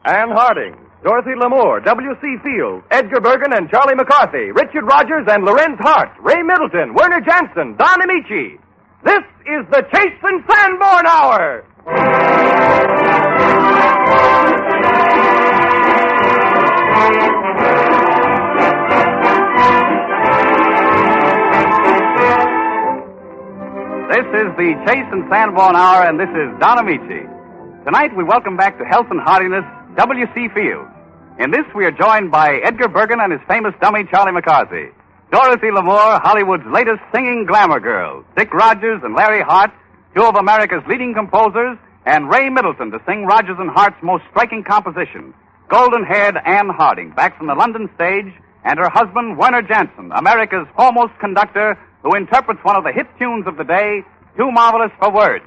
Ann Harding, Dorothy Lamour, W.C. Fields, Edgar Bergen and Charlie McCarthy, Richard Rogers and Lorenz Hart, Ray Middleton, Werner Jansen, Don Amici. This is the Chase and Sanborn Hour. This is the Chase and Sanborn Hour, and this is Don Amici. Tonight we welcome back to health and heartiness W.C. Fields. In this we are joined by Edgar Bergen and his famous dummy Charlie McCarthy, Dorothy Lamour, Hollywood's latest singing glamour girls, Dick Rogers and Larry Hart, two of America's leading composers, and Ray Middleton to sing Rogers and Hart's most striking composition, golden-haired Ann Harding, back from the London stage, and her husband Werner Jansen, America's foremost conductor, who interprets one of the hit tunes of the day, Too Marvelous for Words.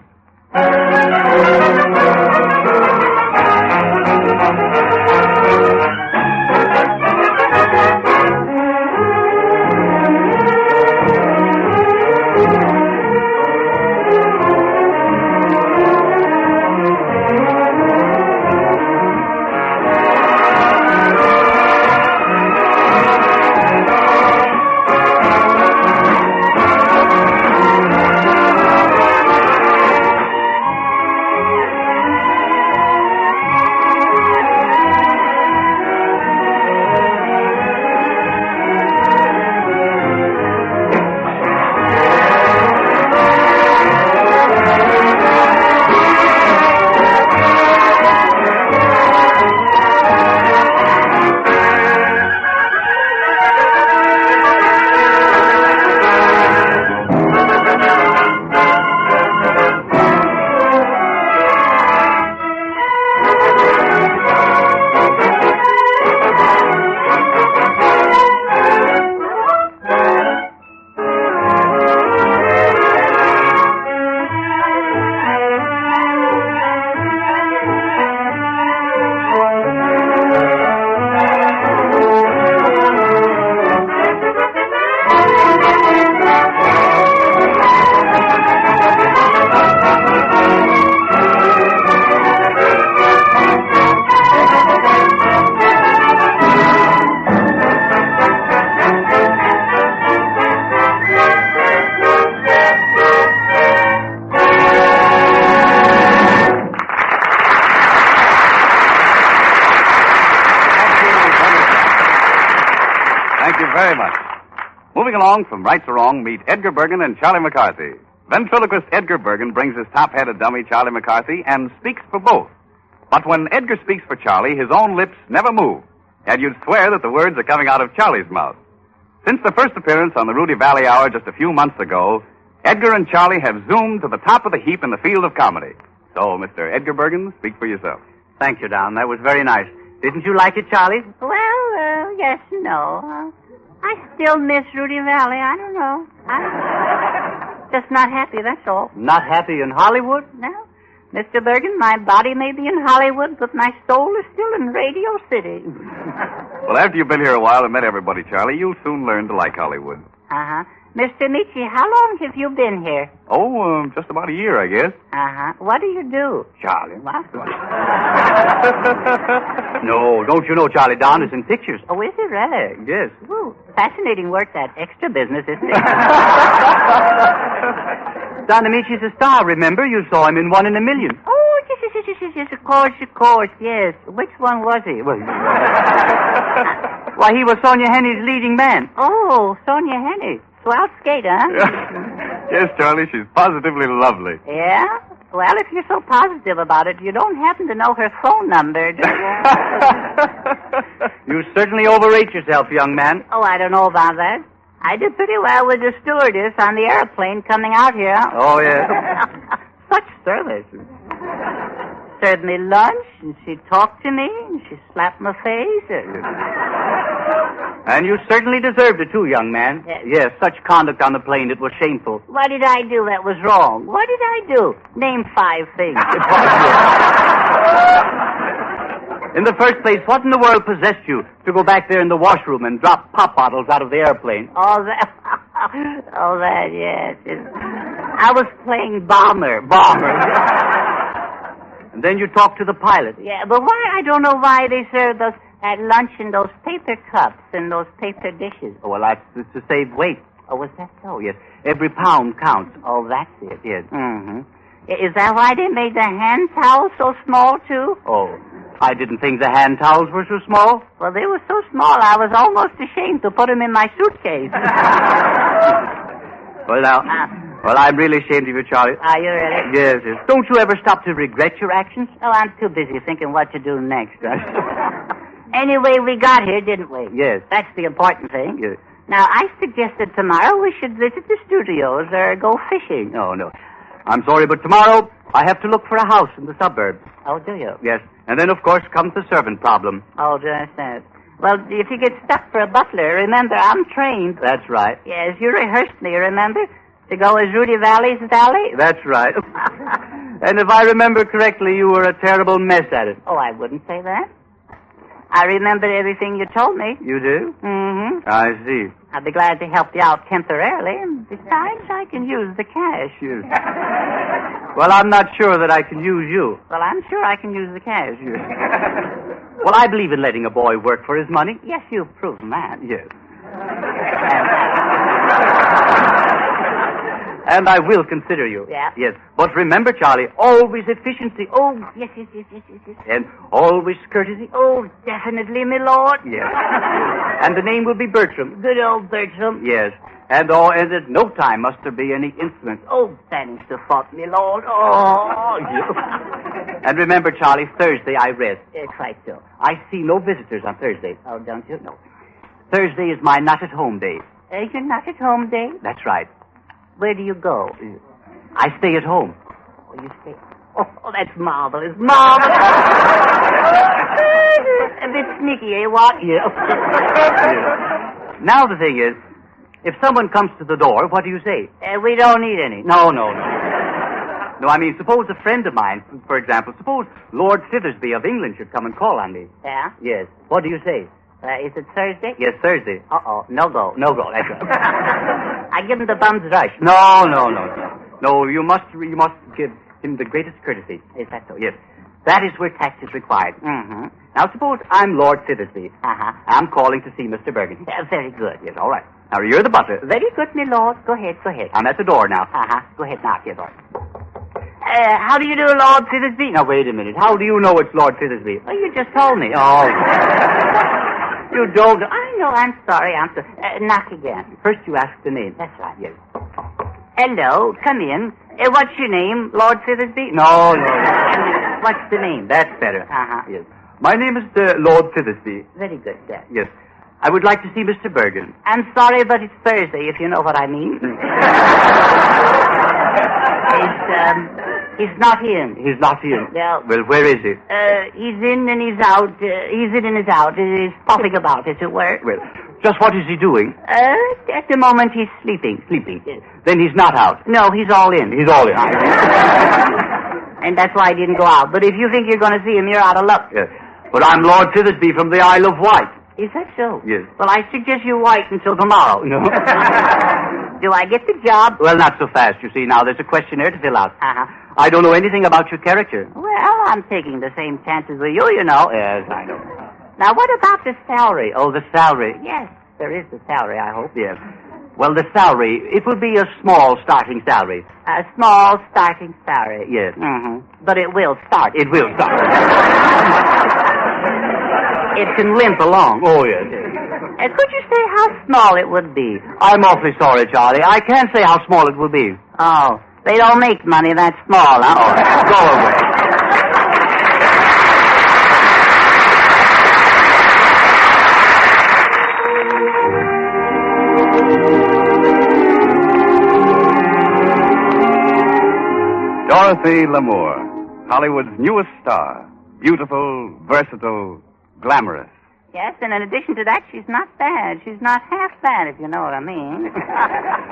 Very much. Moving along from right to wrong, meet Edgar Bergen and Charlie McCarthy. Ventriloquist Edgar Bergen brings his top-headed dummy, Charlie McCarthy, and speaks for both. But when Edgar speaks for Charlie, his own lips never move, and you'd swear that the words are coming out of Charlie's mouth. Since the first appearance on the Rudy Valley Hour just a few months ago, Edgar and Charlie have zoomed to the top of the heap in the field of comedy. So, Mr. Edgar Bergen, speak for yourself. Thank you, Don. That was very nice. Didn't you like it, Charlie? Well, yes and no. I still miss Rudy Valley. I don't know. I'm just not happy, that's all. Not happy in Hollywood? No. Mr. Bergen, my body may be in Hollywood, but my soul is still in Radio City. Well, after you've been here a while and met everybody, Charlie, you'll soon learn to like Hollywood. Uh-huh. Mr. Michi, how long have you been here? Oh, just about a year, I guess. Uh-huh. What do you do? Charlie. What? No, don't you know Charlie Don is in pictures? Oh, is it really? Yes. Ooh, fascinating work, that extra business, isn't it? Don Amici's a star, remember? You saw him in One in a Million. Oh, yes, of course, yes. Which one was he? Well, why, he was Sonia Henny's leading man. Oh, Sonia Henny. Swell skate, huh? Yes, Charlie, she's positively lovely. Yeah? Well, if you're so positive about it, you don't happen to know her phone number, do you? You certainly overrate yourself, young man. Oh, I don't know about that. I did pretty well with the stewardess on the airplane coming out here. Oh, yeah. Such service. Served me lunch, and she talked to me, and she slapped my face. And you certainly deserved it, too, young man. Yes, such conduct on the plane, it was shameful. What did I do that was wrong? What did I do? Name 5 things. In the first place, what in the world possessed you to go back there in the washroom and drop pop bottles out of the airplane? Oh, that, yes. I was playing bomber. And then you talk to the pilot. Yeah, but why? I don't know why they serve those at lunch in those paper cups and those paper dishes. Oh, well, that's to save weight. Oh, was that so? Yes. Every pound counts. Oh, that's it. Yes. Mm-hmm. Is that why they made the hand towels so small, too? Oh, I didn't think the hand towels were so small. Well, they were so small, I was almost ashamed to put them in my suitcase. Well, now, well, I'm really ashamed of you, Charlie. Are you really? Yes, yes. Don't you ever stop to regret your actions? Oh, I'm too busy thinking what to do next. Anyway, we got here, didn't we? Yes. That's the important thing. Yes. Now, I suggested tomorrow we should visit the studios or go fishing. No, no. I'm sorry, but tomorrow I have to look for a house in the suburbs. Oh, do you? Yes. And then, of course, comes the servant problem. Oh, just that. Well, if you get stuck for a butler, remember, I'm trained. That's right. Yes, you rehearsed me, remember? To go as Rudy Valley's Valley? That's right. And if I remember correctly, you were a terrible mess at it. Oh, I wouldn't say that. I remembered everything you told me. You do? Mm-hmm. I see. I'd be glad to help you out temporarily. And besides, I can use the cash. Yes. Well, I'm not sure that I can use you. Well, I'm sure I can use the cash. Well, I believe in letting a boy work for his money. Yes, you've proven that. Yes. And I will consider you. Yeah? Yes. But remember, Charlie, always efficiency. Oh, yes. And always courtesy. Oh, definitely, my lord. Yes. And the name will be Bertram. Good old Bertram. Yes. And at no time must there be any incident. Oh, thanks to fault, my lord. Oh, And remember, Charlie, Thursday I rest. Quite so. I see no visitors on Thursday. Oh, don't you? No. Thursday is my not-at-home day. You're not at home day? That's right. Where do you go? I stay at home. Oh, you stay... Oh, that's marvelous. Marvelous. A bit sneaky, eh, what? Yeah. Now the thing is, if someone comes to the door, what do you say? We don't need any. No. No, I mean, suppose a friend of mine, for example, suppose Lord Sithersby of England should come and call on me. Yeah? Yes. What do you say? Is it Thursday? Yes, Thursday. Uh-oh. No go. No go, that's right. I give him the bum's rush. No. No, you must give him the greatest courtesy. Is that so? Yes. That is where tact is required. Mm-hmm. Now, suppose I'm Lord Sithersby. Uh-huh. I'm calling to see Mr. Bergen. Very good. Yes, all right. Now, you're the butler. Very good, my lord. Go ahead. I'm at the door now. Uh-huh. Go ahead, knock. Yes, all right. How do you do, Lord Sithersby? Now, wait a minute. How do you know it's Lord Sithersby? Oh, you just told me. Oh. You don't. I know. I'm sorry. Knock again. First you ask the name. That's right. Yes. Hello. Come in. What's your name, Lord Sithersby? No. What's the name? That's better. Uh-huh. Yes. My name is Lord Sithersby. Very good, sir. Yes. I would like to see Mr. Bergen. I'm sorry, but it's Thursday, if you know what I mean. He's not in. He's not in? No. Well, where is he? He's in and he's out. He's in and he's out. He's popping about, as it were. Well, just what is he doing? At the moment, he's sleeping. Sleeping? Yes. Then he's not out? No, he's all in. He's all in. And that's why I didn't go out. But if you think you're going to see him, you're out of luck. Yes. But I'm Lord Sithersby from the Isle of Wight. Is that so? Yes. Well, I suggest you wait until tomorrow. No. Do I get the job? Well, not so fast, you see. Now, there's a questionnaire to fill out. Uh-huh. I don't know anything about your character. Well, I'm taking the same chances with you know. Yes, I know. Now, what about the salary? Oh, the salary. Yes, there is the salary, I hope. Yes. Well, the salary, it will be a small starting salary. A small starting salary. Yes. Mm-hmm. But it will start. It will start. It can limp along. Oh, yes. Could you say how small it would be? I'm awfully sorry, Charlie. I can't say how small it will be. Oh, they don't make money that small, huh? Oh, go away. Dorothy Lamour, Hollywood's newest star. Beautiful, versatile, glamorous. Yes, and in addition to that, she's not bad. She's not half bad, if you know what I mean.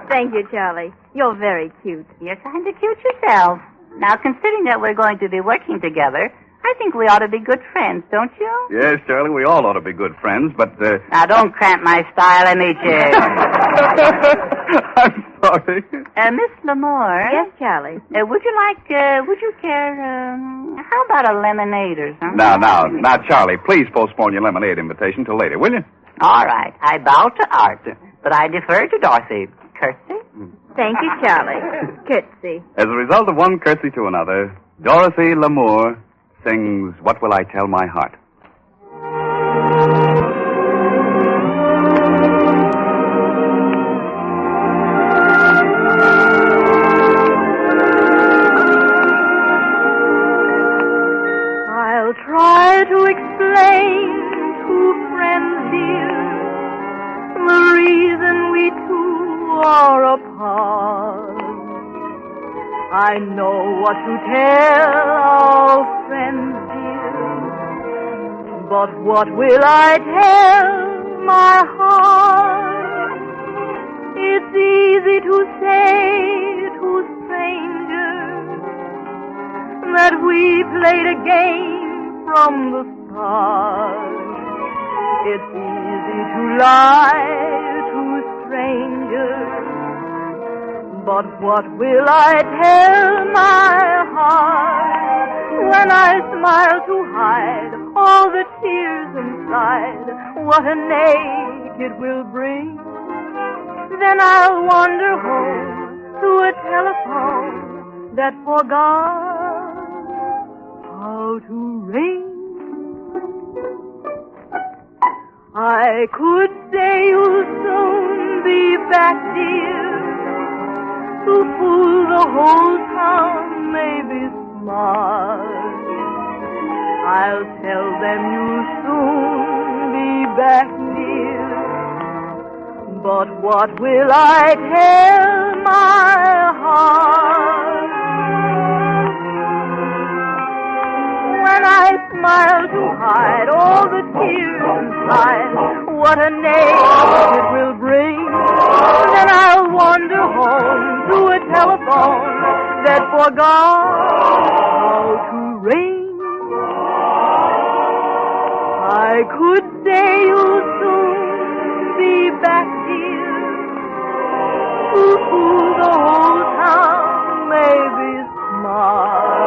Thank you, Charlie. You're very cute. You're kind of cute yourself. Now, considering that we're going to be working together, I think we ought to be good friends, don't you? Yes, Charlie, we all ought to be good friends, but, Now, don't cramp my style, Amici. I'm sorry. Miss Lamore. Yes, Charlie. Would you care, how about a lemonade or something? Now, Charlie, please postpone your lemonade invitation till later, will you? All right. I bow to art, but I defer to Dorothy. Curtsy? Thank you, Charlie. Curtsy. As a result of one curtsy to another, Dorothy Lamour sings What Will I Tell My Heart? I'll try to explain to friends dear the reason we two are apart. I know what to tell our friends dear, but what will I tell my heart? It's easy to say to strangers that we played a game from the start. It's easy to lie to strangers, but what will I tell my heart when I smile to hide all the tears inside? What an ache it will bring. Then I'll wander home to a telephone that forgot how to ring. I could say you'll soon be back, dear, to fool the whole town, maybe smart. I'll tell them you'll soon be back, dear, but what will I tell my heart? When I smile to hide all the tears inside, what a ache it will bring. Then I'll wander home to a telephone that forgot how to ring. I could say you'll soon be back here to fool the whole town, maybe smart.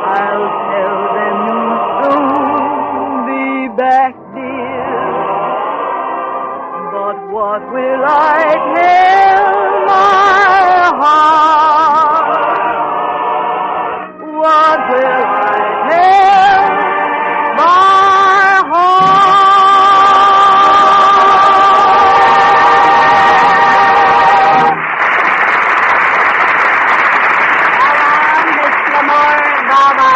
I'll tell them you'll soon be back, dear, but what will I tell my heart? What will I tell my heart? Miss Lamore, Baba.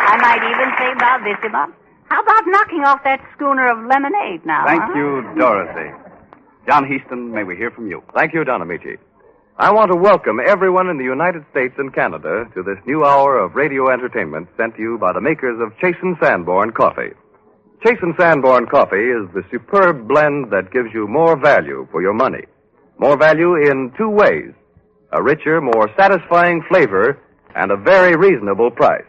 I might even say bravissima. How about knocking off that schooner of lemonade now? Thank you, Dorothy. John Heaston, may we hear from you? Thank you, Don Amici. I want to welcome everyone in the United States and Canada to this new hour of radio entertainment sent to you by the makers of Chase & Sanborn Coffee. Chase & Sanborn Coffee is the superb blend that gives you more value for your money. More value in two ways: a richer, more satisfying flavor and a very reasonable price.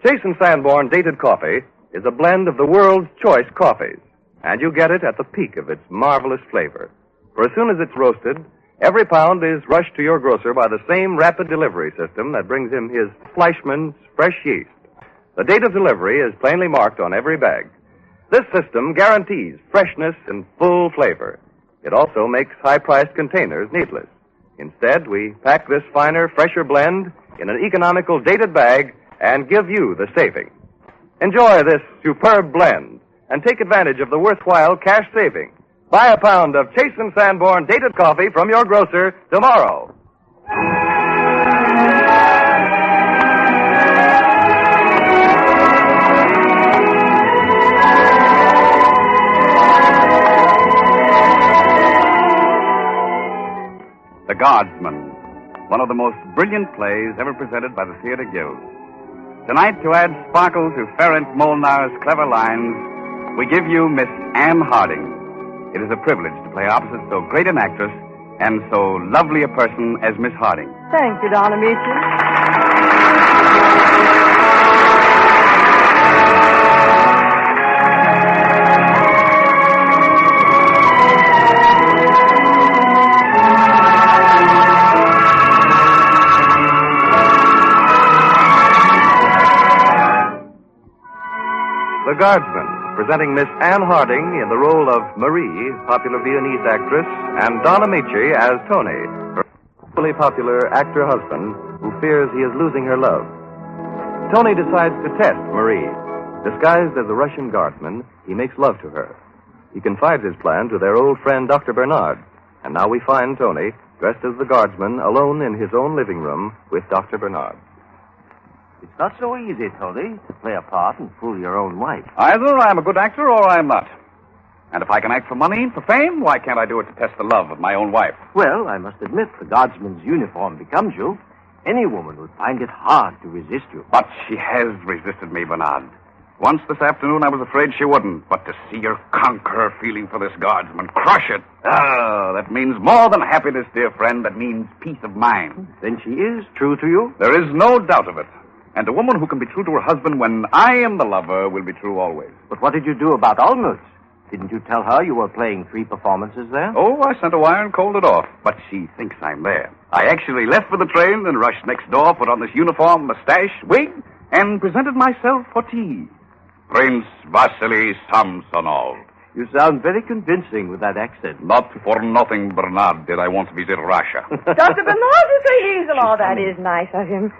Chase & Sanborn Dated Coffee is a blend of the world's choice coffees, and you get it at the peak of its marvelous flavor. For as soon as it's roasted, every pound is rushed to your grocer by the same rapid delivery system that brings him his Fleischmann's fresh yeast. The date of delivery is plainly marked on every bag. This system guarantees freshness and full flavor. It also makes high-priced containers needless. Instead, we pack this finer, fresher blend in an economical dated bag and give you the saving. Enjoy this superb blend and take advantage of the worthwhile cash saving. Buy a pound of Chase & Sanborn Dated Coffee from your grocer tomorrow. The Guardsman, one of the most brilliant plays ever presented by the Theatre Guild. Tonight, to add sparkle to Ferenc Molnar's clever lines, we give you Miss Anne Harding. It is a privilege to play opposite so great an actress and so lovely a person as Miss Harding. Thank you, Don Amici. The Guardsman, presenting Miss Anne Harding in the role of Marie, popular Viennese actress, and Don Amici as Tony, her equally popular actor-husband who fears he is losing her love. Tony decides to test Marie. Disguised as a Russian guardsman, he makes love to her. He confides his plan to their old friend, Dr. Bernard. And now we find Tony, dressed as the guardsman, alone in his own living room with Dr. Bernard. It's not so easy, Tony, to play a part and fool your own wife. Either I'm a good actor or I'm not. And if I can act for money, for fame, why can't I do it to test the love of my own wife? Well, I must admit the guardsman's uniform becomes you. Any woman would find it hard to resist you. But she has resisted me, Bernard. Once this afternoon, I was afraid she wouldn't. But to see her conquer her feeling for this guardsman, crush it, that means more than happiness, dear friend. That means peace of mind. Then she is true to you? There is no doubt of it. And a woman who can be true to her husband when I am the lover will be true always. But what did you do about Olmutz? Didn't you tell her you were playing 3 performances there? Oh, I sent a wire and called it off. But she thinks I'm there. I actually left for the train and rushed next door, put on this uniform, mustache, wig, and presented myself for tea. Prince Vasily Samsonov. You sound very convincing with that accent. Not for nothing, Bernard, did I want to visit Russia. Dr. Bernard is so easy. Oh, that is nice of him.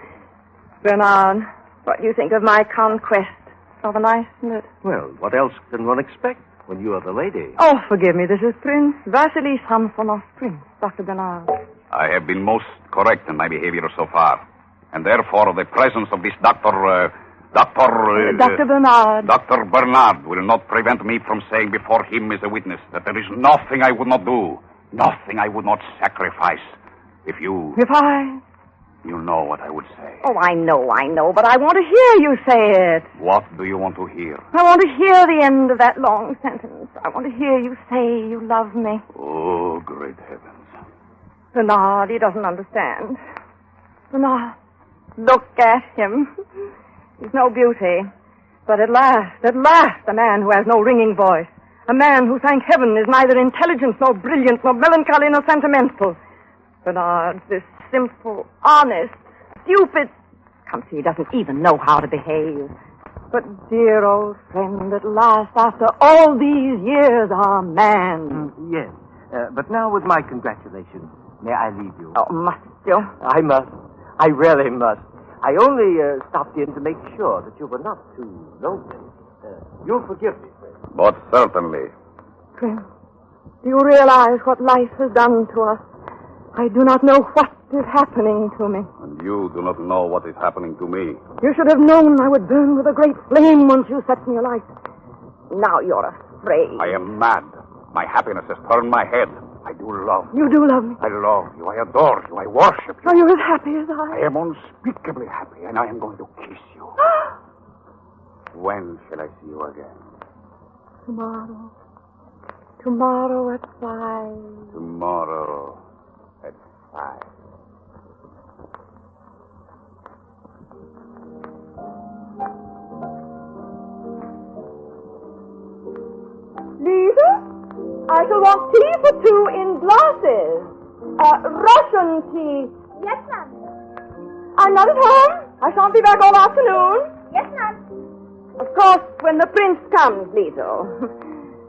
Bernard, what do you think of my conquest of a nice note? Well, what else can one expect when you are the lady? Oh, forgive me. This is Prince Vasily Samsonov, Prince, Dr. Bernard. I have been most correct in my behavior so far. And therefore, the presence of this Dr. Bernard. Dr. Bernard will not prevent me from saying before him as a witness that there is nothing I would not do, nothing I would not sacrifice. If I... You know what I would say. Oh, I know, but I want to hear you say it. What do you want to hear? I want to hear the end of that long sentence. I want to hear you say you love me. Oh, great heavens. Bernard, he doesn't understand. Bernard, look at him. He's no beauty. But at last, a man who has no ringing voice. A man who, thank heaven, is neither intelligent, nor brilliant, nor melancholy, nor sentimental. Bernard, this simple, honest, stupid... Come see, he doesn't even know how to behave. But, dear old friend, at last, after all these years, our man... Yes, but now with my congratulations, may I leave you? Oh, must you? I must. I really must. I only stopped in to make sure that you were not too lonely. You'll forgive me, friend. But certainly. Prince, do you realize what life has done to us? I do not know what is happening to me. And you do not know what is happening to me. You should have known I would burn with a great flame once you set me alight. Now you're afraid. I am mad. My happiness has turned my head. I do love you. You do love me? I love you. I adore you. I worship you. Are you as happy as I? I am unspeakably happy, and I am going to kiss you. When shall I see you again? Tomorrow. Tomorrow at 5. Tomorrow at 5. Lisa, I shall want tea for 2 in glasses. Russian tea. Yes, ma'am. I'm not at home. I shan't be back all afternoon. Yes, ma'am. Of course, when the prince comes, Lisa,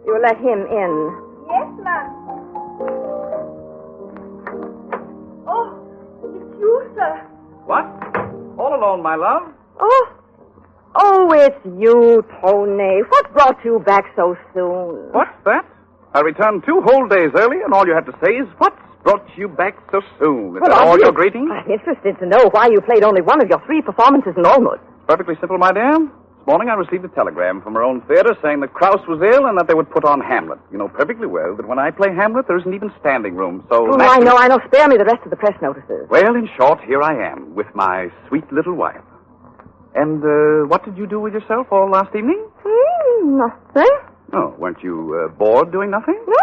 you'll let him in. Yes, ma'am. Oh, it's you, sir. What? All alone, my love? Oh, it's you, Tony. What brought you back so soon? What's that? I returned 2 whole days early, and all you have to say is, what's brought you back so soon? Is that all your greeting? I'm interested to know why you played only one of your 3 performances in Olmutz. Perfectly simple, my dear. This morning I received a telegram from our own theater saying that Krauss was ill and that they would put on Hamlet. You know perfectly well that when I play Hamlet, there isn't even standing room, so... Oh, I know. Spare me the rest of the press notices. Well, in short, here I am, with my sweet little wife. And, what did you do with yourself all last evening? Nothing. Oh, weren't you, bored doing nothing? No.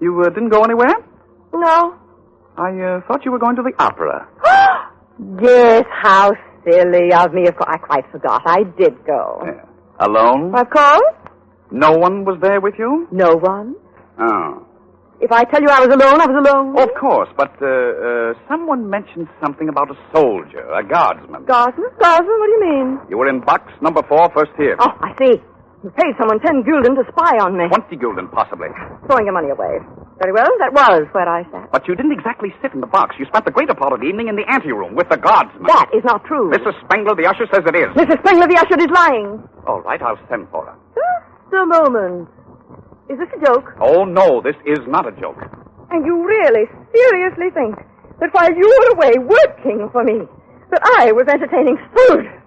You, didn't go anywhere? No. I, thought you were going to the opera. Yes, how silly of me. Of course, I quite forgot. I did go. Yeah. Alone? Of course. No one was there with you? No one. Oh. If I tell you I was alone, I was alone. Of course, but, someone mentioned something about a soldier, a guardsman. Guardsman? What do you mean? You were in box number 4, first here. Oh, I see. You paid someone 10 gulden to spy on me. 20 gulden, possibly. Throwing your money away. Very well, that was where I sat. But you didn't exactly sit in the box. You spent the greater part of the evening in the anteroom with the guardsman. That is not true. Mrs. Spengler, the usher, says it is. Mrs. Spengler, the usher, is lying. All right, I'll send for her. Just a moment. Is this a joke? Oh, no, this is not a joke. And you really, seriously think that while you were away working for me, that I was entertaining soldiers?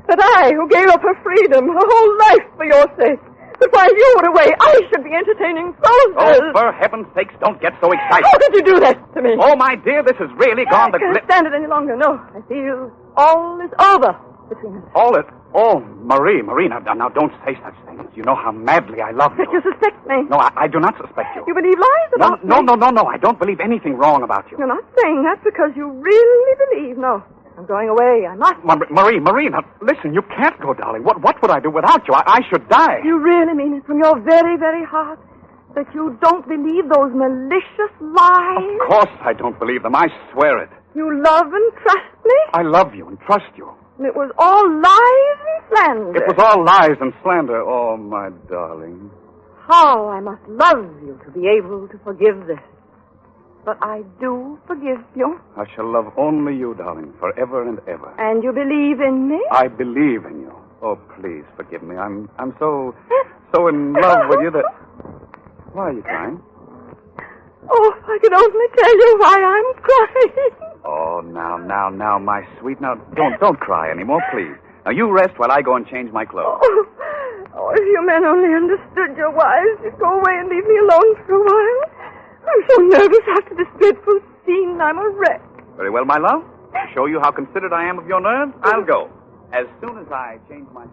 That I, who gave up her freedom, her whole life for your sake, that while you were away, I should be entertaining soldiers? Oh, for heaven's sakes, don't get so excited. How could you do that to me? Oh, my dear, this has really gone the... I can't stand it any longer. No, I feel all is over between us. All it... Oh, Marie, now, don't say such things. You know how madly I love you. But you suspect me. No, I do not suspect you. You believe lies about me? No. I don't believe anything wrong about you. You're not saying that because you really believe. No, I'm going away. I must. Marie, now, listen, you can't go, darling. What would I do without you? I should die. You really mean it from your very, very heart that you don't believe those malicious lies? Of course I don't believe them. I swear it. You love and trust me? I love you and trust you. And it was all lies and slander. It was all lies and slander. Oh, my darling. How I must love you to be able to forgive this. But I do forgive you. I shall love only you, darling, forever and ever. And you believe in me? I believe in you. Oh, please forgive me. I'm so in love with you that... Why are you crying? Oh, if I could only tell you why I'm crying. Oh, now, my sweet. Now, don't cry anymore, please. Now, you rest while I go and change my clothes. Oh, if you men only understood your wives, you'd go away and leave me alone for a while. I'm so nervous after this dreadful scene. I'm a wreck. Very well, my love. To show you how considerate I am of your nerves, I'll go. As soon as I change my...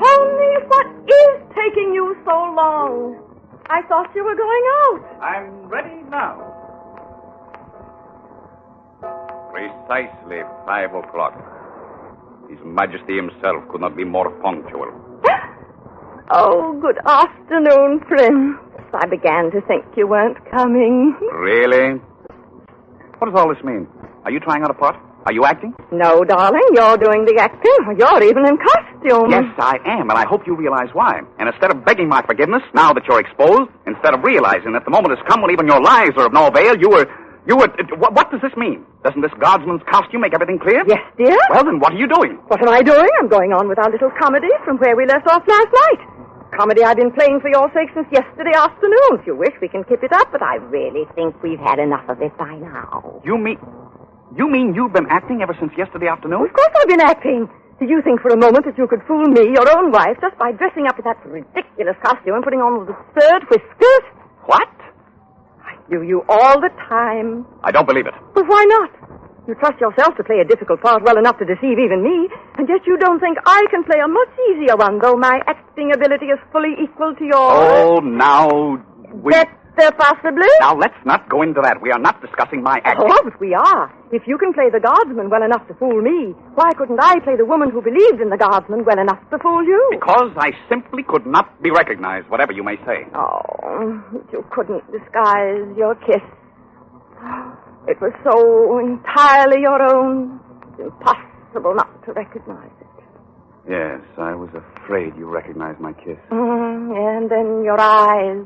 Tony, what is taking you so long? I thought you were going out. I'm ready now. Precisely 5 o'clock. His Majesty himself could not be more punctual. Oh, good afternoon, Prince. I began to think you weren't coming. Really? What does all this mean? Are you trying out a part? Are you acting? No, darling, you're doing the acting. You're even in costume. Yes, I am, and I hope you realize why. And instead of begging my forgiveness, now that you're exposed, instead of realizing that the moment has come when even your lies are of no avail, you were... What does this mean? Doesn't this guardsman's costume make everything clear? Yes, dear. Well, then what are you doing? What am I doing? I'm going on with our little comedy from where we left off last night. Comedy I've been playing for your sake since yesterday afternoon. If you wish, we can keep it up, but I really think we've had enough of it by now. You mean you've been acting ever since yesterday afternoon? Of course I've been acting. Did you think for a moment that you could fool me, your own wife, just by dressing up in that ridiculous costume and putting on those absurd whiskers? What? I knew you all the time. I don't believe it. But why not? You trust yourself to play a difficult part well enough to deceive even me, and yet you don't think I can play a much easier one, though my acting ability is fully equal to yours. Oh, now... Better, possibly? Now, let's not go into that. We are not discussing my acting. Oh, but we are. If you can play the guardsman well enough to fool me, why couldn't I play the woman who believes in the guardsman well enough to fool you? Because I simply could not be recognized, whatever you may say. Oh, you couldn't disguise your kiss. It was so entirely your own. It's impossible not to recognize it. Yes, I was afraid you recognized my kiss. And then your eyes.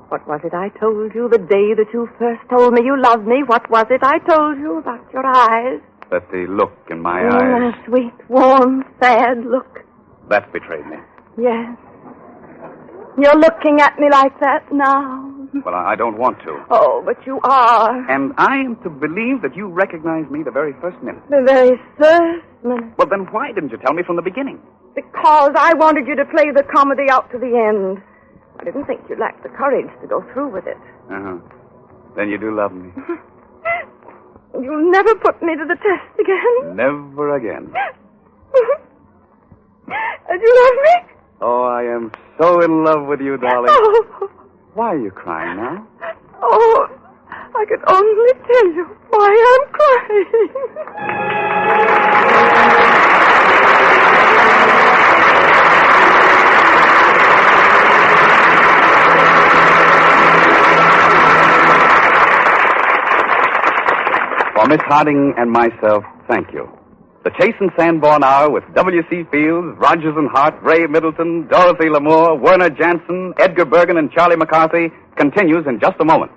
What was it I told you the day that you first told me you loved me? What was it I told you about your eyes? That the look in my eyes... A sweet, warm, sad look. That betrayed me. Yes. You're looking at me like that now. Well, I don't want to. Oh, but you are. And I am to believe that you recognized me the very first minute. The very first minute. Well, then why didn't you tell me from the beginning? Because I wanted you to play the comedy out to the end. I didn't think you lacked the courage to go through with it. Uh-huh. Then you do love me. You'll never put me to the test again. Never again. And you love me? Oh, I am so in love with you, darling. Oh. Why are you crying now? Oh, I could only tell you why I'm crying. For Miss Harding and myself, thank you. The Chase and Sanborn Hour with W.C. Fields, Rogers and Hart, Ray Middleton, Dorothy Lamour, Werner Jansen, Edgar Bergen, and Charlie McCarthy continues in just a moment.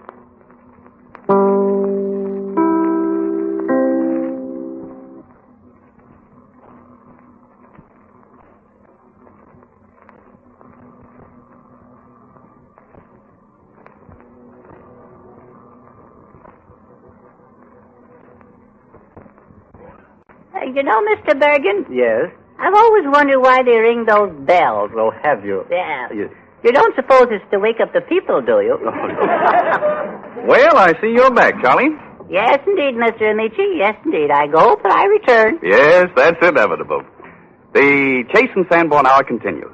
You know, Mr. Bergen, Yes? I've always wondered why they ring those bells. Oh, have you? Yeah. You don't suppose it's to wake up the people, do you? Well, I see you're back, Charlie. Yes, indeed, Mr. Amici. Yes, indeed. I go, but I return. Yes, that's inevitable. The Chase and Sanborn Hour continues.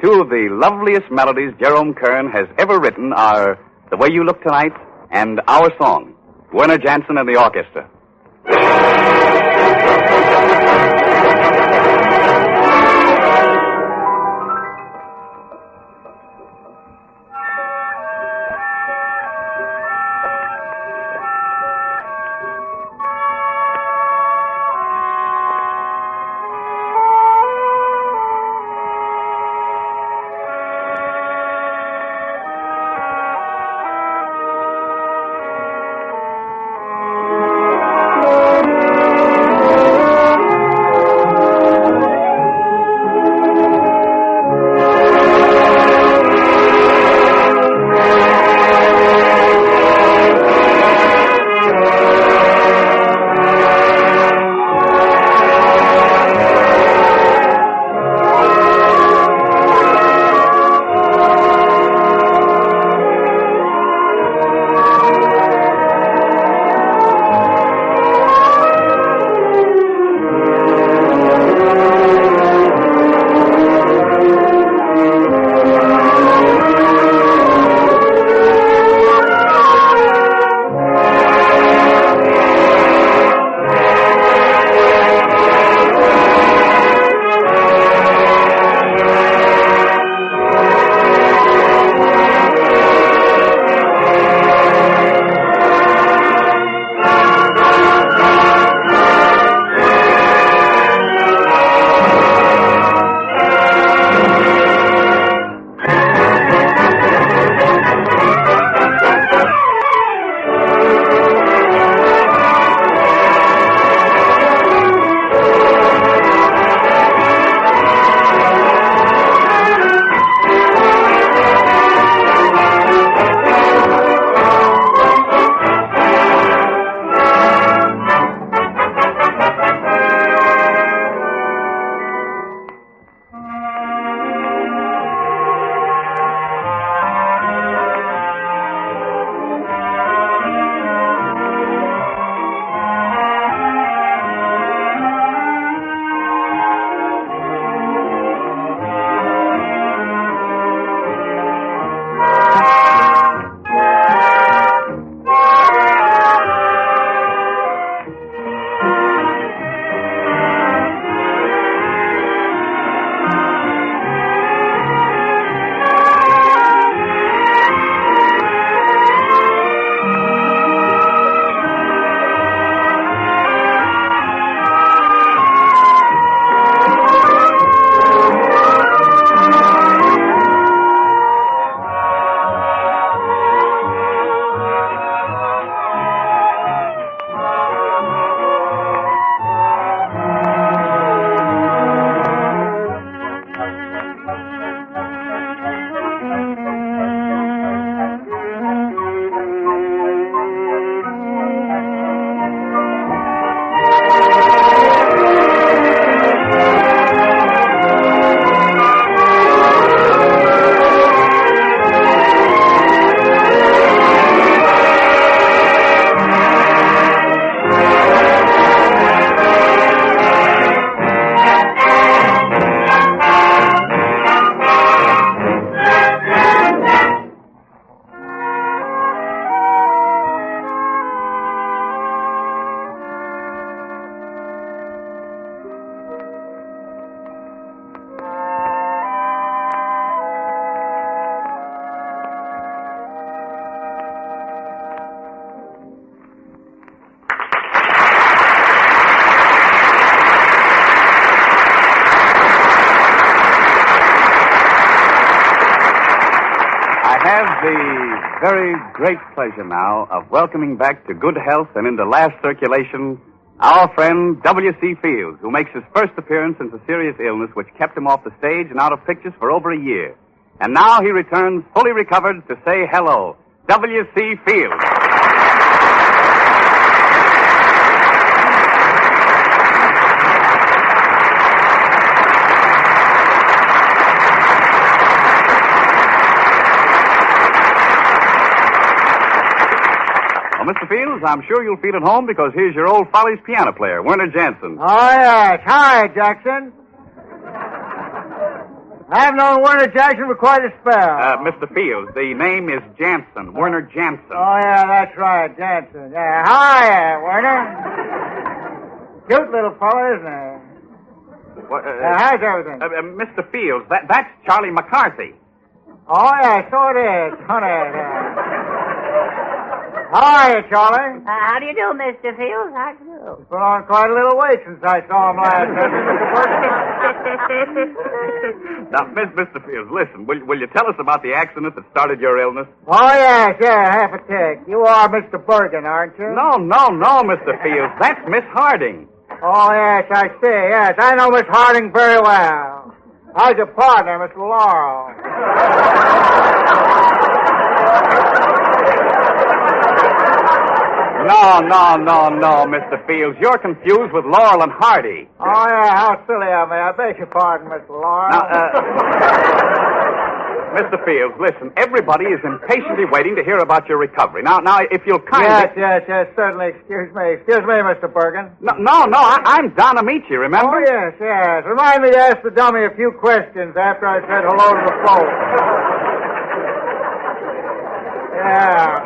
Two of the loveliest melodies Jerome Kern has ever written are The Way You Look Tonight and Our Song, Werner Jansen and the orchestra. the very great pleasure now of welcoming back to good health and into last circulation our friend W.C. Fields, who makes his first appearance since a serious illness which kept him off the stage and out of pictures for over a year. And now he returns fully recovered to say hello. W.C. Fields. Well, Mr. Fields, I'm sure you'll feel at home because here's your old Follies piano player, Werner Jansen. Oh, yes. Hi, Jackson. I've known Werner Jackson for quite a spell. Mr. Fields, the name is Jansen, Werner Jansen. Oh, yeah, that's right, Jansen. Yeah. Hi, Werner. Cute little fellow, isn't he? What, how's everything? Mr. Fields, that's Charlie McCarthy. Oh, yeah, so it is. Hi, Charlie. How do you do, Mr. Fields? How do you do? Put on quite a little weight since I saw him last night. Now, Mr. Fields, listen. Will you tell us about the accident that started your illness? Oh, yes, half a tick. You are Mr. Bergen, aren't you? No, Mr. Fields. That's Miss Harding. Oh, yes, I see. Yes, I know Miss Harding very well. How's your partner, Miss Laurel? No, Mr. Fields. You're confused with Laurel and Hardy. Oh, yeah, how silly of me. I beg your pardon, Miss Laurel. Now, Mr. Fields, listen. Everybody is impatiently waiting to hear about your recovery. Now, if you'll kindly... Yes, certainly. Excuse me, Mr. Bergen. No, I'm Don Amici, remember? Oh, yes. Remind me to ask the dummy a few questions after I said hello to the folks. Yeah.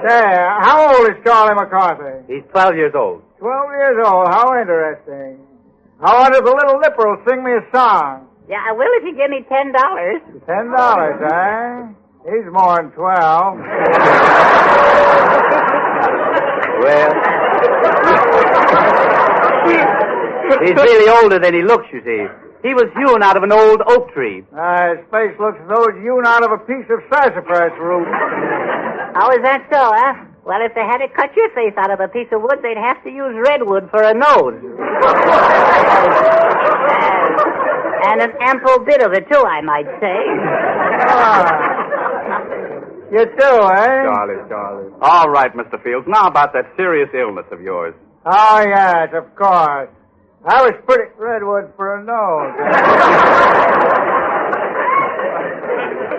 There. How old is Charlie McCarthy? He's 12 years old. 12 years old. How interesting. I wonder if the little nipper will sing me a song. Yeah, I will if you give me $10. $10, eh? He's more than 12. Well, he's really older than he looks, you see. He was hewn out of an old oak tree. His face looks as though it's hewn out of a piece of sassafras root. How is that so, huh? Well, if they had to cut your face out of a piece of wood, they'd have to use redwood for a nose. And an ample bit of it, too, I might say. You too, eh? Charlie. All right, Mr. Fields. Now about that serious illness of yours. Oh, yes, of course. I was pretty redwood for a nose.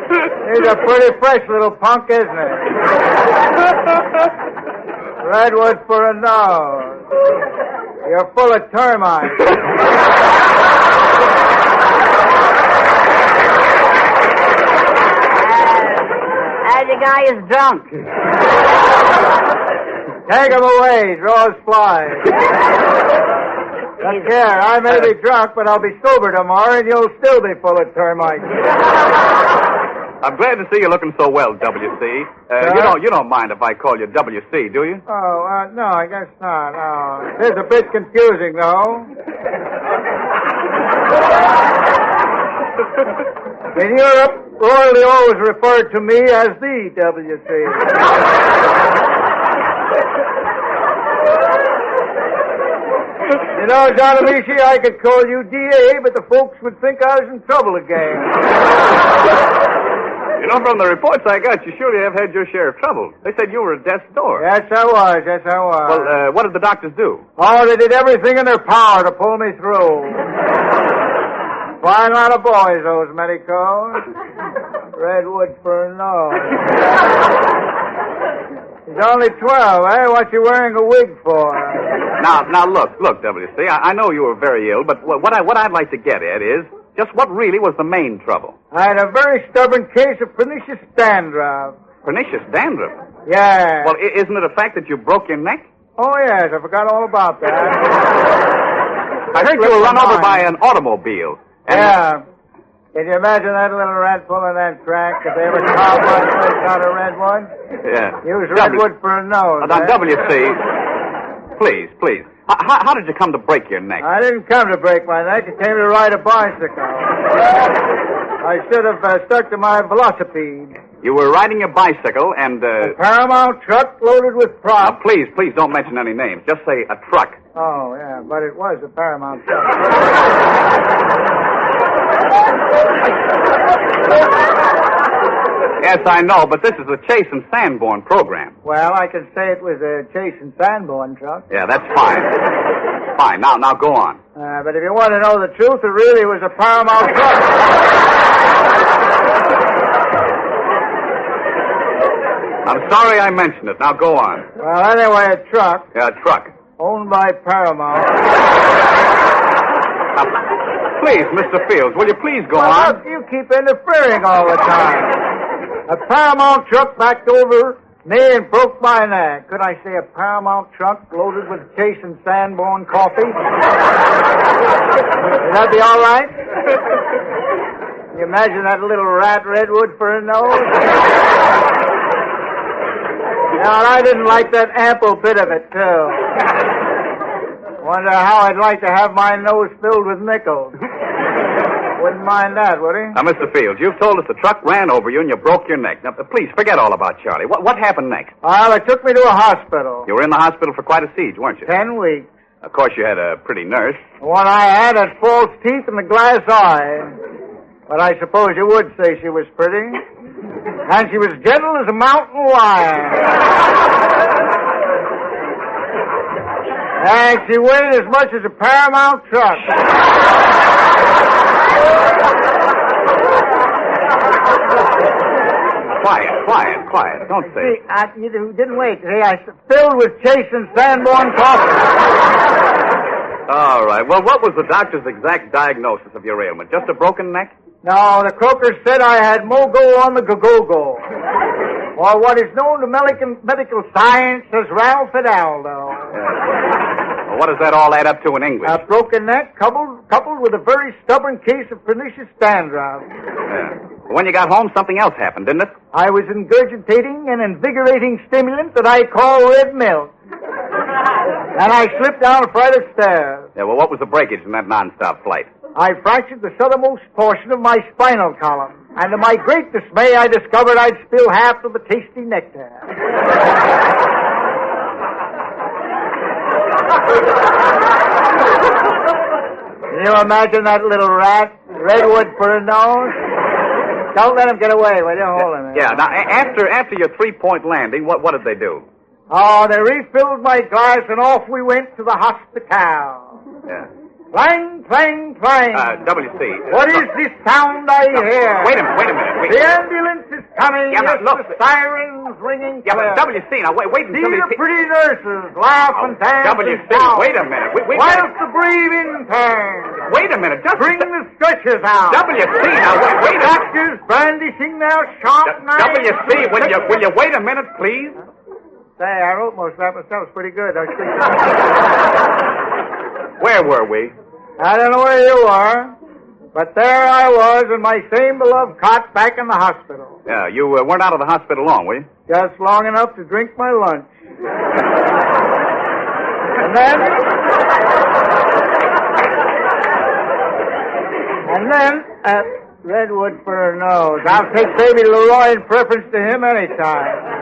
He's a pretty fresh little punk, isn't he? Redwood for a nose. You're full of termites. The guy is drunk. Take him away. Draw his flies. Look here, I may be drunk, but I'll be sober tomorrow, and you'll still be full of termites. I'm glad to see you looking so well, W.C. You don't mind if I call you W.C., do you? Oh, no, I guess not. No. It is a bit confusing, though. In Europe, royalty always referred to me as the W.C. You know, Don Amici, I could call you D.A., but the folks would think I was in trouble again. You know, from the reports I got, you surely have had your share of trouble. They said you were at death's door. Yes, I was. Well, what did the doctors do? Oh, they did everything in their power to pull me through. Fine lot of boys, those medicos. Redwood for a nose. He's only 12, eh? What you wearing a wig for? Now, look, W.C., I know you were very ill, but what I'd like to get at is just what really was the main trouble. I had a very stubborn case of pernicious dandruff. Pernicious dandruff? Yeah. Well, isn't it a fact that you broke your neck? Oh, yes, I forgot all about that. I heard you were run over by an automobile. Yeah. Can you imagine that little rat pulling that track? If they ever carved my face out of redwood? Yeah. Use redwood for a nose. Now, W.C., please. How did you come to break your neck? I didn't come to break my neck. I came to ride a bicycle. I should have stuck to my velocipede. You were riding your bicycle and, A Paramount truck loaded with Now, props. please don't mention any names. Just say a truck. Oh, yeah, but it was a Paramount truck. Yes, I know, but this is a Chase and Sanborn program. Well, I can say it was a Chase and Sanborn truck. Yeah, that's fine. Fine. Now go on. But if you want to know the truth, it really was a Paramount truck. I'm sorry I mentioned it. Now go on. Well, anyway, a truck Yeah, a truck. owned by Paramount. Please, Mr. Fields, will you please go Well, on? look, you keep interfering all the time. A Paramount truck backed over me and broke my neck. Could I say a Paramount truck loaded with Chase and Sanborn coffee? Would that be all right? Can you imagine that little rat Redwood for a nose? Now, I didn't like that ample bit of it, too. Wonder how I'd like to have my nose filled with nickels. Wouldn't mind that, would he? Now, Mr. Fields, you've told us the truck ran over you and you broke your neck. Now, please, forget all about Charlie. What happened next? Well, it took me to a hospital. You were in the hospital for quite a siege, weren't you? 10 weeks. Of course, you had a pretty nurse. The one I had false teeth and a glass eye. But I suppose you would say she was pretty. And she was gentle as a mountain lion. And she weighed as much as a Paramount truck. Quiet. Don't say. See, you didn't wait. See, I filled with Chase and Sanborn coffee. All right. Well, what was the doctor's exact diagnosis of your ailment? Just a broken neck? No, the croaker said I had mogo on the go-go-go. Or what is known to medical science as Ralph Aldo. Well, what does that all add up to in English? A broken neck coupled with a very stubborn case of pernicious dandruff. When you got home, something else happened, didn't it? I was ingurgitating an invigorating stimulant that I call red milk. And I slipped down a flight of stairs. Yeah, well, what was the breakage in that nonstop flight? I fractured the southernmost portion of my spinal column. And to my great dismay, I discovered I'd spilled half of the tasty nectar. Can you imagine that little rat? Redwood for a nose? Don't let him get away, will you? Hold him. Yeah, now, after your three-point landing, what did they do? Oh, they refilled my glass, and off we went to the hospital. Yeah. Clang, clang, clang. WC. What is this sound I hear? Wait a minute. The ambulance is coming. Yeah, but yes, look. the sirens ringing Yeah, clear. but WC, now wait See until the pretty nurses laugh and dance WC, and shout. wait a minute. We Whilst the breathing turns. Wait a minute. Just Bring the stretchers out. WC, now wait a minute. Doctors brandishing their sharp knives. WC, will you wait a minute, please? Say, I wrote most of that myself. It's pretty good. Where were we? I don't know where you are, but there I was in my same beloved cot back in the hospital. Yeah, you weren't out of the hospital long, were you? Just long enough to drink my lunch. And then, Redwood for a nose. I'll take baby Leroy in preference to him anytime.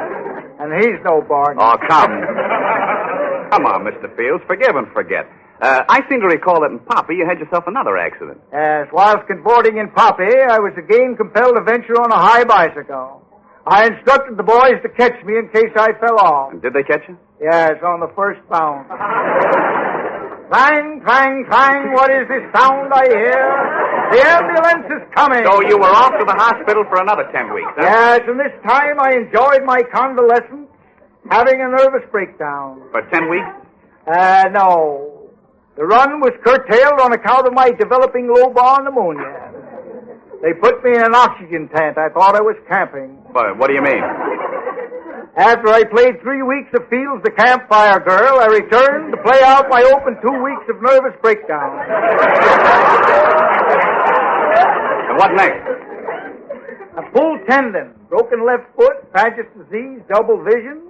And he's no bargain. Oh, come on, Mr. Fields. Forgive and forget. I seem to recall that in Poppy you had yourself another accident. Yes, whilst cavorting in Poppy, I was again compelled to venture on a high bicycle. I instructed the boys to catch me in case I fell off. And did they catch you? Yes, on the first bound. Clang, clang, clang, what is this sound I hear? The ambulance is coming. So you were off to the hospital for another 10 weeks, huh? Yes, and this time I enjoyed my convalescence, having a nervous breakdown. For 10 weeks? No. The run was curtailed on account of my developing lobar pneumonia. They put me in an oxygen tent. I thought I was camping. What do you mean? After I played 3 weeks of Fields the Campfire Girl, I returned to play out my open 2 weeks of nervous breakdown. And what next? A pulled tendon, broken left foot, Paget's disease, double vision,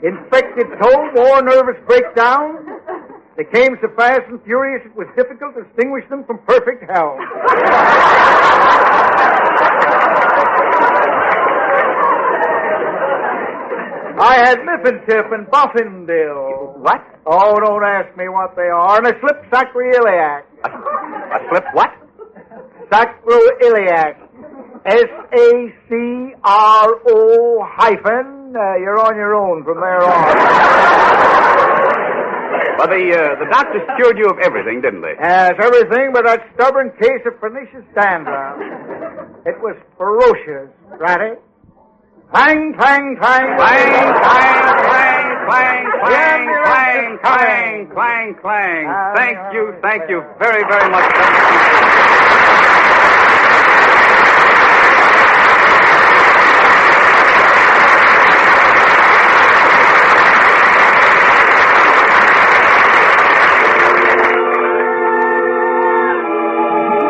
infected toe, more nervous breakdown. They came so fast and furious it was difficult to distinguish them from perfect health. I had Miffentip and Buffindale. What? Oh, don't ask me what they are. And a slip sacroiliac. A slip what? Sacroiliac. SACRO hyphen. You're on your own from there on. Well, the doctors cured you of everything, didn't they? Yes, everything but that stubborn case of pernicious dandruff. It was ferocious, Ratty. Clang, clang, clang. Clang, clang, clang, clang, clang, clang, clang, clang, clang. Thank you very, very much.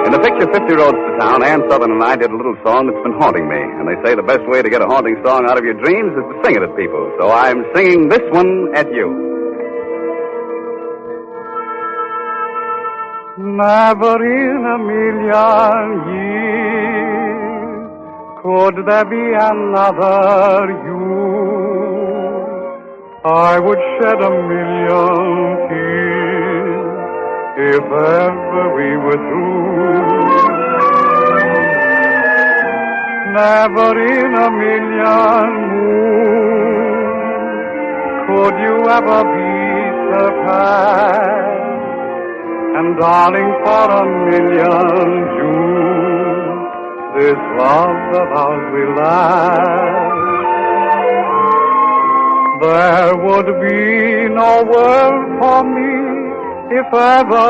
In the picture 50 Roads to Town, Ann Southern and I did a little song that's been haunting me. And they say the best way to get a haunting song out of your dreams is to sing it at people. So I'm singing this one at you. Never in a million years could there be another you. I would shed a million tears if ever we were through. Never in a million moons could you ever be surpassed. And darling, for a million Junes, this love of ours will last. There would be no world for me if ever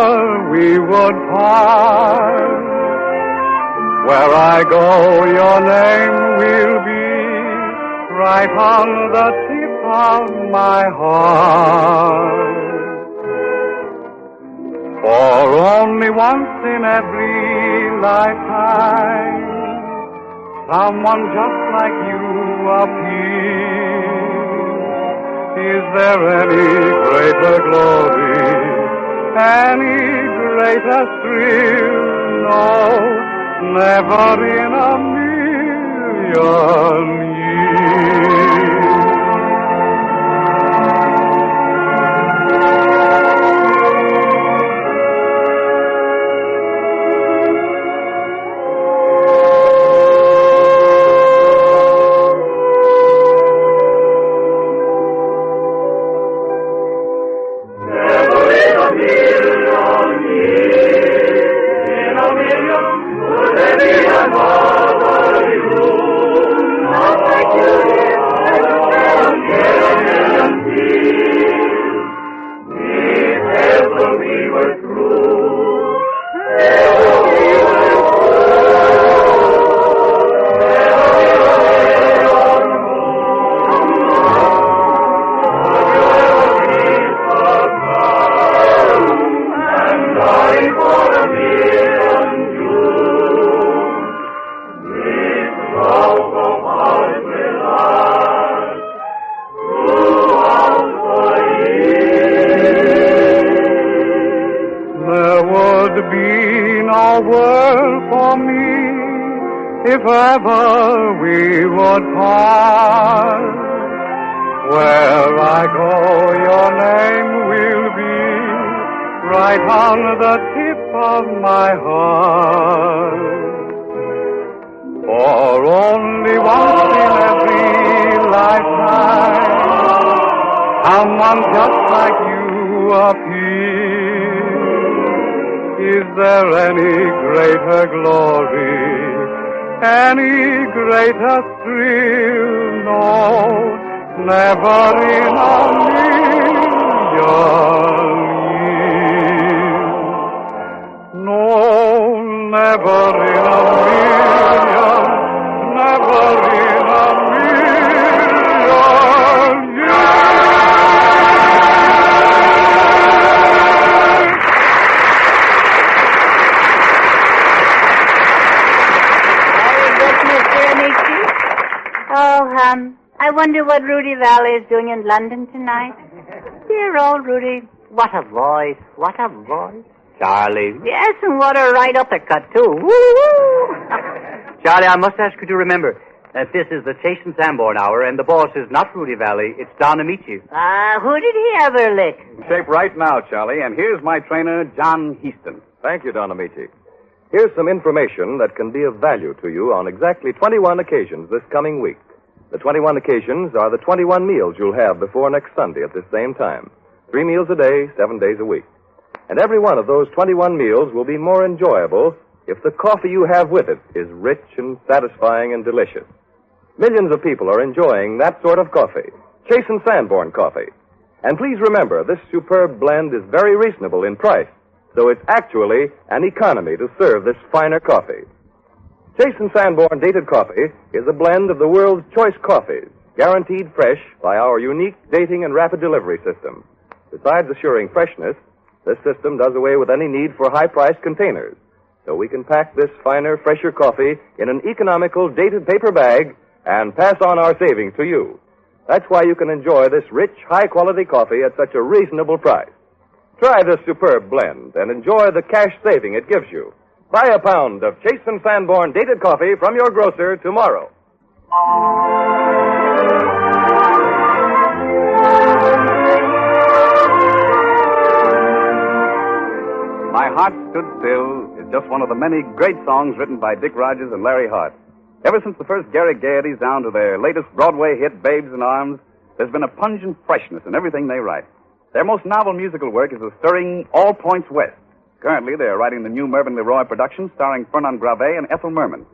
we would part. Where I go, your name will be right on the tip of my heart. For only once in every lifetime, someone just like you appears. Is there any greater glory, any greater thrill? No, never in a million years. If ever we would part, where I go, your name will be right on the tip of my heart. For only once in every lifetime, someone just like you appears. Is there any greater glory, any greater thrill? No, never in a million years. No, never in a million, never in a million years. Oh, I wonder what Rudy Valley is doing in London tonight. Dear old Rudy. What a voice. What a voice. Charlie. Yes, and what a right uppercut, too. Woo-woo. Charlie, I must ask you to remember, that this is the Chase and Sanborn Hour, and the boss is not Rudy Valley, it's Don Amici. Who did he ever lick? Shape right now, Charlie, and here's my trainer, John Heaston. Thank you, Don Amici. Here's some information that can be of value to you on exactly 21 occasions this coming week. The 21 occasions are the 21 meals you'll have before next Sunday at this same time. 3 meals a day, 7 days a week. And every one of those 21 meals will be more enjoyable if the coffee you have with it is rich and satisfying and delicious. Millions of people are enjoying that sort of coffee, Chase and Sanborn coffee. And please remember, this superb blend is very reasonable in price, so it's actually an economy to serve this finer coffee. Chase and Sanborn Dated Coffee is a blend of the world's choice coffees, guaranteed fresh by our unique dating and rapid delivery system. Besides assuring freshness, this system does away with any need for high-priced containers, so we can pack this finer, fresher coffee in an economical dated paper bag and pass on our savings to you. That's why you can enjoy this rich, high-quality coffee at such a reasonable price. Try this superb blend and enjoy the cash saving it gives you. Buy a pound of Chase and Sanborn Dated Coffee from your grocer tomorrow. My Heart Stood Still is just one of the many great songs written by Dick Rogers and Larry Hart. Ever since the first Gary Gaieties down to their latest Broadway hit, Babes in Arms, there's been a pungent freshness in everything they write. Their most novel musical work is the stirring All Points West. Currently, they're writing the new Mervyn LeRoy production starring Fernand Gravet and Ethel Merman.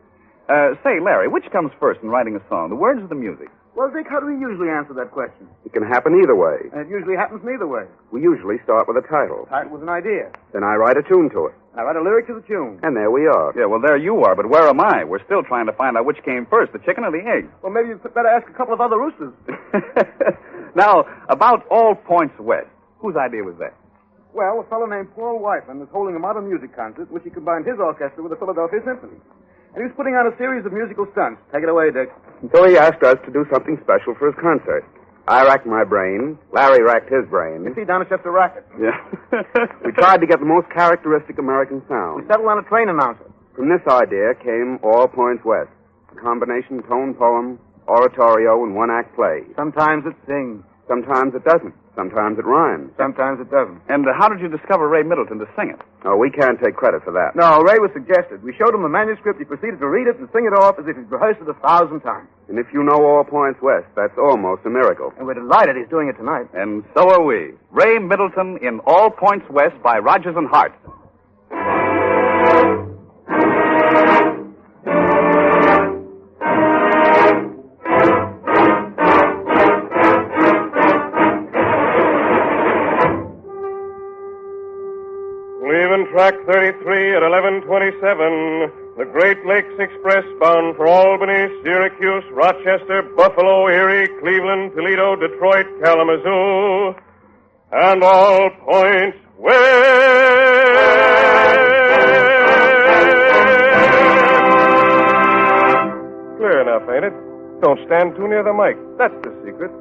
Say, Larry, which comes first in writing a song, the words or the music? Well, Dick, how do we usually answer that question? It can happen either way. And it usually happens neither way. We usually start with a title. Title was an idea. Then I write a tune to it. I write a lyric to the tune. And there we are. Yeah, well, there you are, but where am I? We're still trying to find out which came first, the chicken or the egg. Well, maybe you'd better ask a couple of other roosters. Now, about All Points West, whose idea was that? Well, a fellow named Paul Whiteman was holding a modern music concert in which he combined his orchestra with the Philadelphia Symphony. And he was putting on a series of musical stunts. Take it away, Dick. So he asked us to do something special for his concert. I racked my brain. Larry racked his brain. You see, Don, it's just a racket. Yeah. We tried to get the most characteristic American sound. We settled on a train announcer. From this idea came All Points West, a combination tone poem, oratorio, and one-act play. Sometimes it sings. Sometimes it doesn't. Sometimes it rhymes. Sometimes it doesn't. And how did you discover Ray Middleton to sing it? Oh, we can't take credit for that. No, Ray was suggested. We showed him the manuscript. He proceeded to read it and sing it off as if he'd rehearsed it 1,000 times. And if you know All Points West, that's almost a miracle. And we're delighted he's doing it tonight. And so are we. Ray Middleton in All Points West by Rogers and Hart. Leaving track 33 at 11:27, the Great Lakes Express bound for Albany, Syracuse, Rochester, Buffalo, Erie, Cleveland, Toledo, Detroit, Kalamazoo, and All Points West. Clear enough, ain't it? Don't stand too near the mic. That's the secret.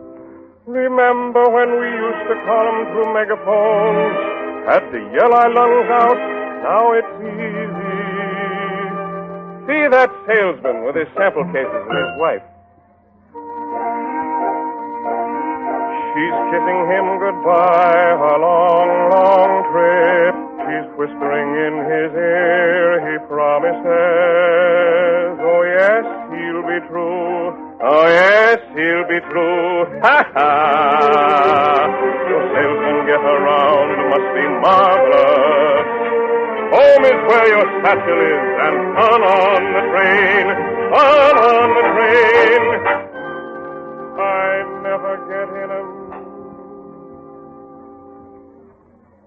Remember when we used to call 'em through megaphones? Had to yell our lungs out, now it's easy. See that salesman with his sample cases and his wife. She's kissing him goodbye, a long, long trip. She's whispering in his ear, he promises. Oh, yes, he'll be true. Oh, yes, he'll be true. Ha, ha. So salesmen get around, must be marvelous. Home is where your satchel is, and fun on the train. Fun on the train. I never get in 'em.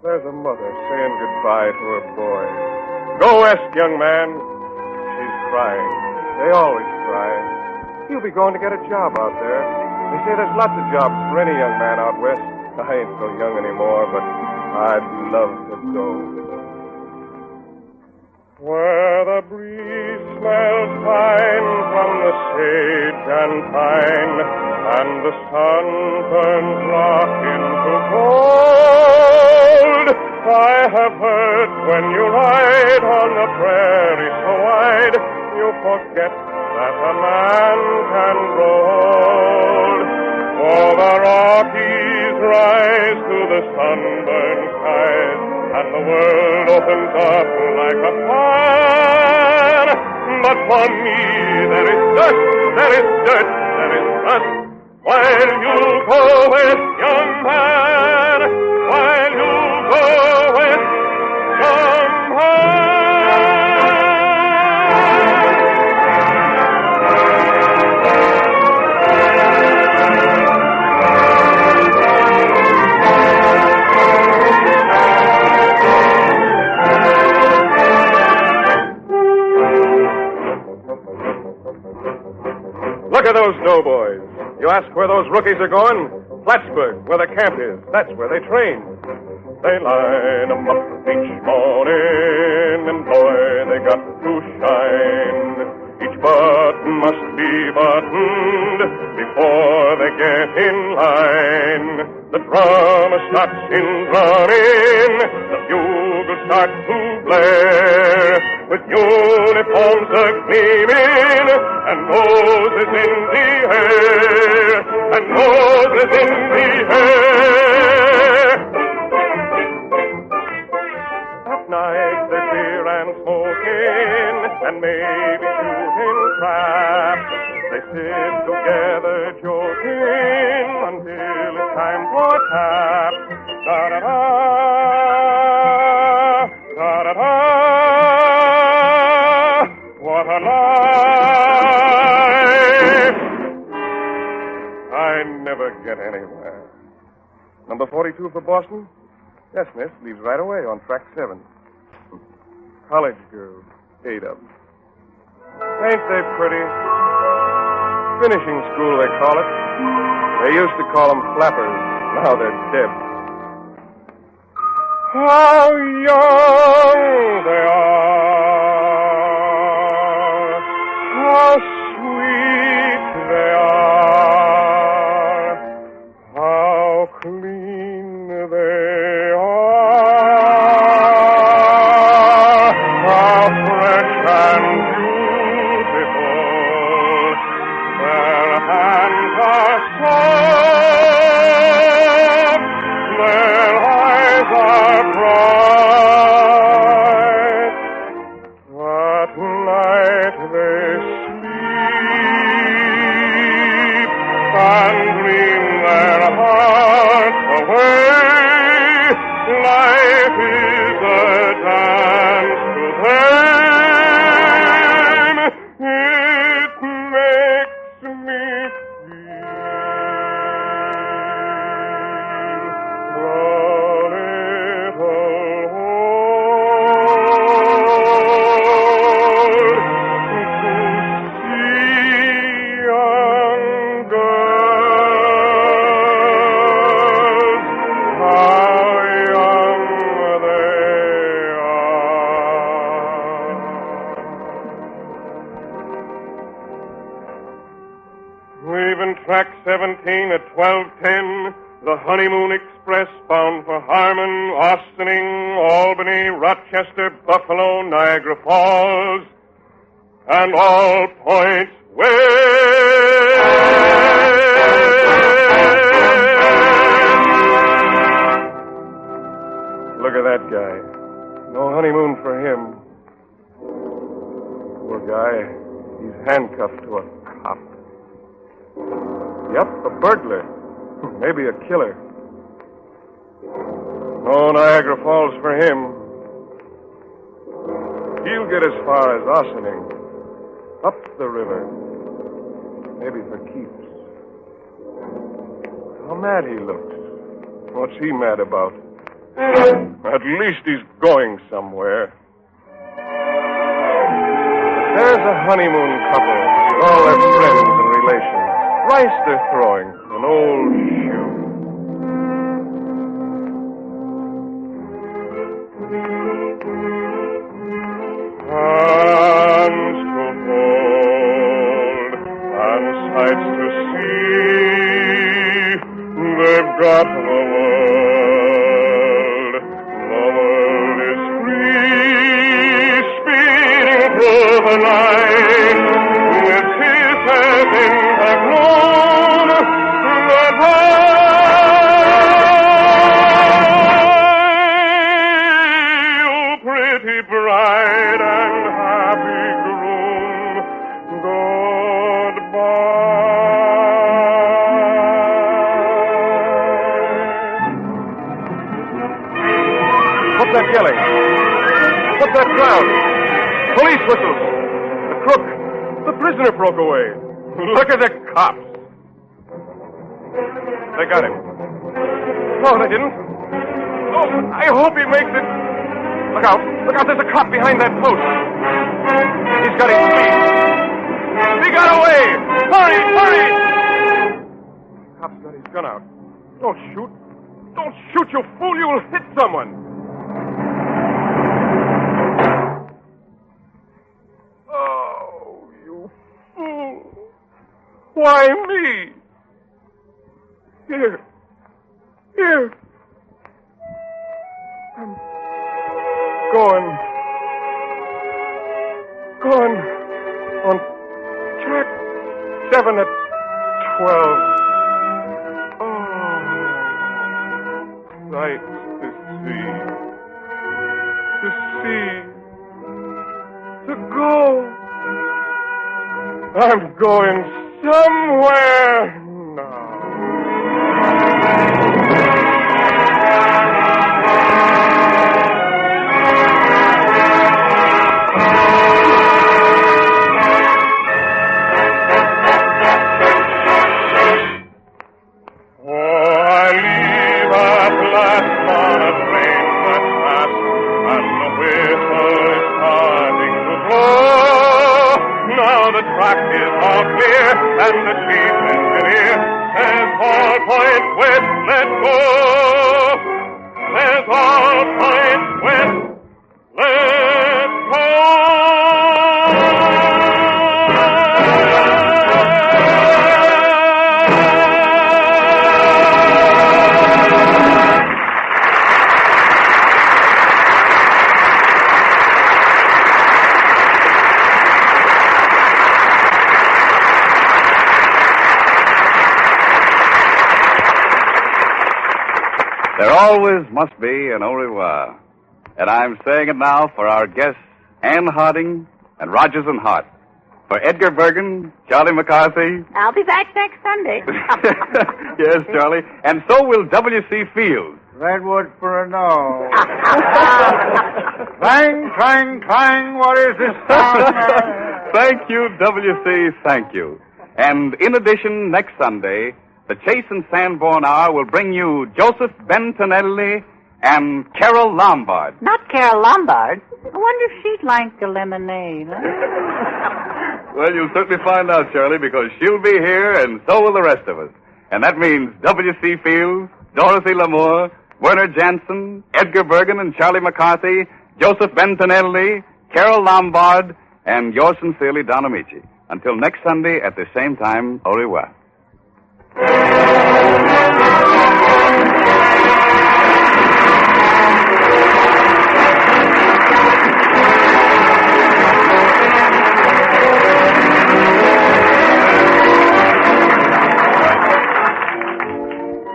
There's a mother saying goodbye to her boy. Go west, young man. She's crying. They always cry. You'll be going to get a job out there. They say there's lots of jobs for any young man out west. I ain't so young anymore, but I'd love to go. Where the breeze smells fine from the sage and pine, and the sun turns rock into gold. I have heard when you ride on the prairie so wide, you forget that a man can grow old. For the Rockies rise to the sunburned skies, and the world opens up like a fan. But for me there is dust, there is dirt, there is rust, while you go west, young man, while you go west, young man. Look at those doughboys. You ask where those rookies are going? Plattsburgh, where the camp is. That's where they train. They line 'em up each morning, and boy, they got to shine. Each button must be buttoned before they get in line. The drum starts in drumming, the bugle starts to blare, with uniforms a-gleaming, and noses in the air, and noses in the air. At night they're beer and smoking, and maybe shooting craps. They sit together joking until it's time for tap. Da-da-da, da-da-da. What a life! I never get anywhere. Number 42 for Boston? Yes, miss. Leaves right away on track 7. College girls. 8 of them. Ain't they pretty? Finishing school, they call it. They used to call them flappers. Now they're dead. How young they are. How sweet they are. How clean they are. How fresh and beautiful. Their hands are soft. Their eyes are bright. At night they sleep and dream their hearts away. Life is a dance to them. It makes me feel a little old to see young girls, how young they are. Leaving track 17 at 12:10, the Honeymoon Express bound for Harmon, Austining, Albany, Rochester, Buffalo, Niagara Falls, and all points west. Look at that guy. No honeymoon for him. Poor guy. He's handcuffed to a cop. Yep, a burglar. Maybe a killer. No Niagara Falls for him. He'll get as far as Ossining. Up the river. Maybe for keeps. How mad he looks. What's he mad about? At least he's going somewhere. There's a honeymoon couple with all their friends and relations. Rice they're throwing to an old shoe. Hands to hold and sights to see. They've got the world. The world is free, speeding through the night with that yelling? What's that sound? Police whistles. The crook, the prisoner broke away. Look at the cops. They got him. No, they didn't. Oh, I hope he makes it. Look out. Look out. There's a cop behind that post. He's got his speed. He got away. Hurry, hurry. Cop's got his gun out. Don't shoot. Don't shoot, you fool. You'll hit someone. Oh, you fool. Why me? Here. Here. I'm going on track 7 at 12. Oh, sights to see, to go. I'm going somewhere now. And the chief engineer says all points west, let go. Says all points west, let go. There always must be an au revoir. And I'm saying it now for our guests, Ann Harding and Rogers and Hart. For Edgar Bergen, Charlie McCarthy. I'll be back next Sunday. Yes, Charlie. And so will W.C. Fields. Redwood for a no. Clang, clang, clang, what is this sound? Thank you, W.C., thank you. And in addition, next Sunday, the Chase and Sanborn Hour will bring you Joseph Bentonelli and Carol Lombard. Not Carol Lombard. I wonder if she'd like a lemonade. Huh? Well, you'll certainly find out, Shirley, because she'll be here, and so will the rest of us. And that means W.C. Fields, Dorothy Lamour, Werner Jansen, Edgar Bergen and Charlie McCarthy, Joseph Bentonelli, Carol Lombard, and yours sincerely, Don Amici. Until next Sunday at the same time, au revoir.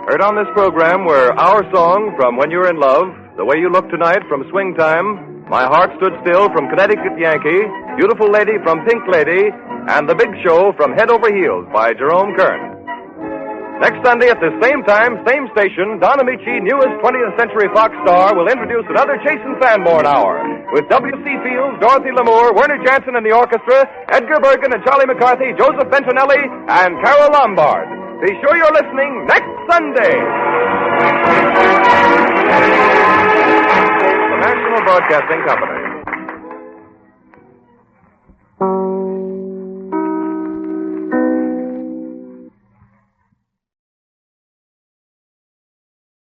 Heard on this program were Our Song from When You're in Love, The Way You Look Tonight from Swing Time, My Heart Stood Still from Connecticut Yankee, Beautiful Lady from Pink Lady, and The Big Show from Head Over Heels by Jerome Kern. Next Sunday at the same time, same station, Don Amici, newest 20th Century Fox star, will introduce another Chase and Sanborn Hour with W.C. Fields, Dorothy Lamour, Werner Jansen and the orchestra, Edgar Bergen and Charlie McCarthy, Joseph Bentonelli, and Carol Lombard. Be sure you're listening next Sunday. The National Broadcasting Company.